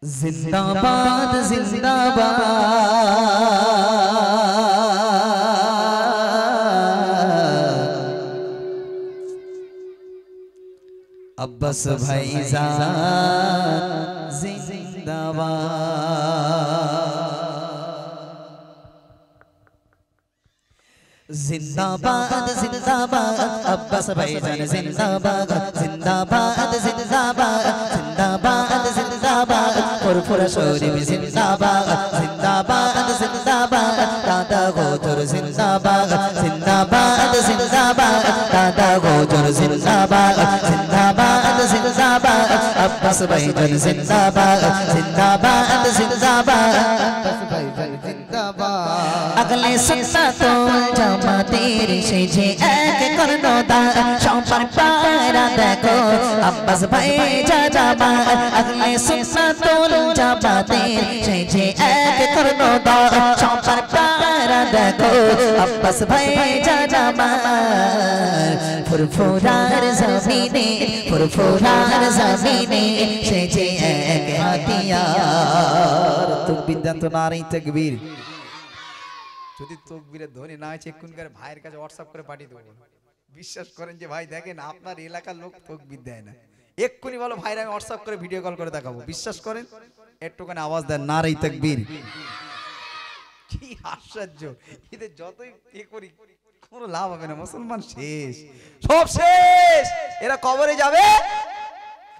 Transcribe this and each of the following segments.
जिंदाबाद जिंदाबाद अब्बास भाईजान जिंदाबाद जिंदाबाद जिंदाबाद अब्बास भाईजान जिंदाबाद जिंदाबाद जिंदाबाद जिंदाबाद जिंदाबाद फुरफुरा शरीफ जिंदाबाद जिंदाबाद जिंदाबाद दादा गोचर जिंदाबाद जिंदाबाद जिंदाबाद दादा गोचर जिंदाबाद जिंदाबाद जिंदाबाद अब्बास भाईजान जिंदाबाद जिंदाबाद जिंदाबाद अब्बास भाईजान जिंदाबाद अगले सत्ता तो জামাতের সেজে এক করনো দা সম্পর পারা দেখো আব্বাস ভাই জামা আগলে সুন্নাতুল জামাতের সেজে এক করনো দা সম্পর পারা দেখো আব্বাস ভাই জামা ফুরফুরার জমিনে সেজে এক হাতিয়ার তুকবির তো নারী তাকবীর যদি তকবীরের ধ্বনি না হয় এক্ষুনকার ভাইয়ের কাছে হোয়াটসঅ্যাপ করে পাঠিয়ে দেবো। বিশ্বাস করেন যে ভাই দেখেন আপনার এলাকার লোক তকবীর দেয় না, এক্ষুনি বলো ভাইরা আমি হোয়াটসঅ্যাপ করে ভিডিও কল করে দেখাবো। বিশ্বাস করেন একটুখানি আওয়াজ দেন নারে তাকবীর। কি আশ্চর্য, এদের যতই এ করি কোনো লাভ হবে না, মুসলমান শেষ, সব শেষ। এরা কবরে যাবে,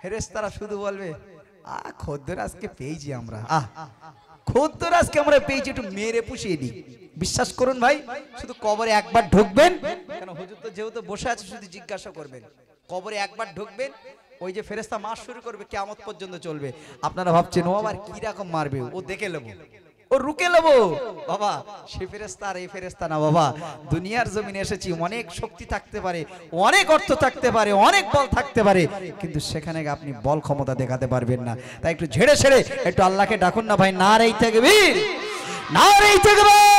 ফেরেশতারা শুধু বলবে খদ্দের আজকে পেয়েছি আমরা, খদ্দের আজকে আমরা পেয়েছি, একটু মেরে পুষিয়ে দিই। বিশ্বাস করুন ভাই, শুধু কবরে একবার ঢুকবেন, কেন হুজুর তো যেহেতু বসে আছে শুধু জিজ্ঞাসা করবেন, কবরে একবার ঢুকবেন, ওই যে ফেরেশতা মার শুরু করবে, কিয়ামত পর্যন্ত চলবে। আপনারা ভাবছেন ও আবার কি রকম মারবে, ও দেখে নেবো, ও রুকে নেবো। বাবা সে ফেরেশতা আর এই ফেরেশতা না বাবা, দুনিয়ার জমিনে এসেছি, অনেক শক্তি থাকতে পারে, অনেক অর্থ থাকতে পারে, অনেক বল থাকতে পারে, কিন্তু সেখানে আপনি বল ক্ষমতা দেখাতে পারবেন না। তাই একটু ঝেড়ে ছেড়ে একটু আল্লাহকে ডাকুন না ভাই, নারে তাকবীর, নারে তাকবীর।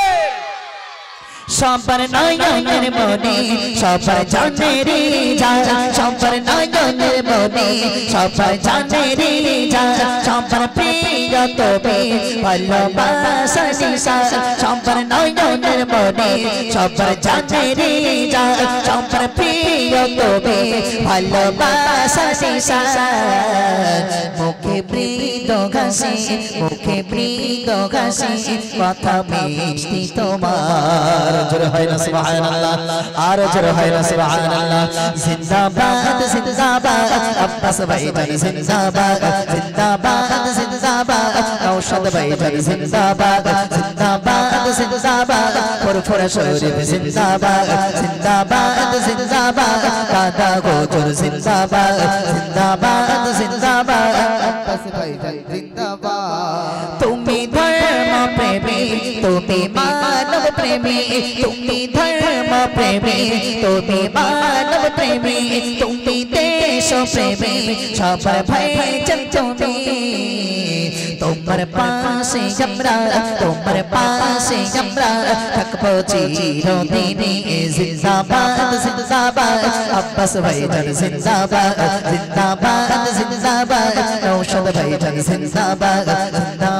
সবার নয়নের মনে সবার জানে রে যা, সবার নয়নের মনে সবার জানে রে যা, সবার প্রিয় তবে ভালোবাসা নিশা, সবার নয়নের মনে সবার জানে রে যা, সবার প্রিয় তবে ভালোবাসা নিশা। মুখে বৃন্দ ঘাসে, মুখে বৃন্দ ঘাসে, কথা মিষ্টি তোমার। জোরে হয় না সুবহানাল্লাহ, আর জোরে হয় না সুবহানাল্লাহ। জিন্দাবাদ জিন্দাবাদ আব্বাস ভাইজান জিন্দাবাদ, জিন্দাবাদ জিন্দাবাদ নওশাদ ভাইজান জিন্দাবাদ, জিন্দাবাদ জিন্দাবাদ ফুরফুরা শরীফ জিন্দাবাদ, জিন্দাবাদ জিন্দাবাদ দাদা গোচর জিন্দাবাদ, জিন্দাবাদ জিন্দাবাদ আব্বাস ভাইজান জিন্দাবাদ। তুমি ধর্ম প্রেমী, তুমি মানব প্রেমী, তুমি ধর্ম প্রেমী, তুমি মানব প্রেমী, তুমি দেশ প্রেমী, সবার ভাইজান তুমি। তোমার পাশে আমরা, তোমার পাশে আমরা থাকবো চিরদিনে। জিন্দাবাদ জিন্দাবাদ আব্বাস ভাইজান জিন্দাবাদ, জিন্দাবাদ জিন্দাবাদ নওশাদ ভাইজান জিন্দাবাদ, জিন্দাবাদ